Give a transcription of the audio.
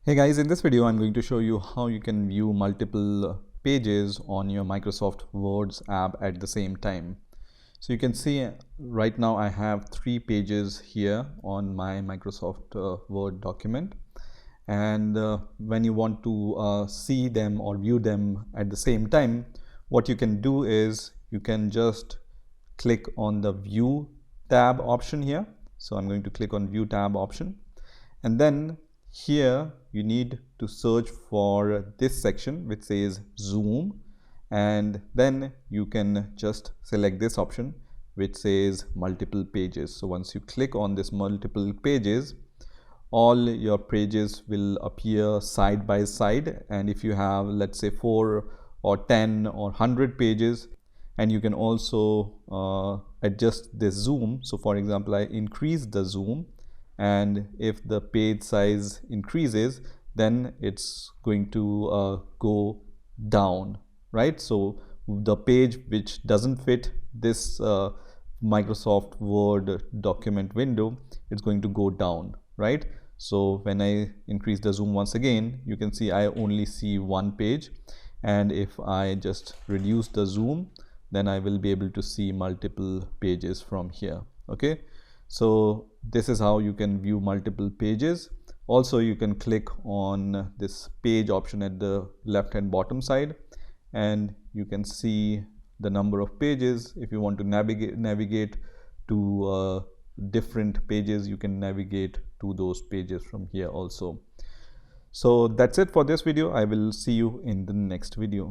Hey guys, in this video I'm going to show you how you can view multiple pages on your Microsoft Word's app at the same time. So you can see right now I have 3 pages here on my Microsoft Word document, and when you want to see them or view them at the same time, what you can do is you can just click on the View tab option here. So I'm going to click on View tab option, and then here you need to search for this section which says Zoom, and then you can just select this option which says multiple pages. So once you click on this multiple pages, all your pages will appear side by side, and if you have, let's say, 4 or 10 or 100 pages, and you can also adjust this zoom. So for example, I increase the zoom, and if the page size increases, then it's going to go down, right? So the page which doesn't fit this Microsoft Word document window, it's going to go down, right? So when I increase the zoom once again, you can see I only see one page, and if I just reduce the zoom, then I will be able to see multiple pages from here. Okay, so this is how you can view multiple pages. Also, you can click on this page option at the left hand bottom side, and you can see the number of pages. If you want to navigate to different pages, you can navigate to those pages from here also. So that's it for this video. I will see you in the next video.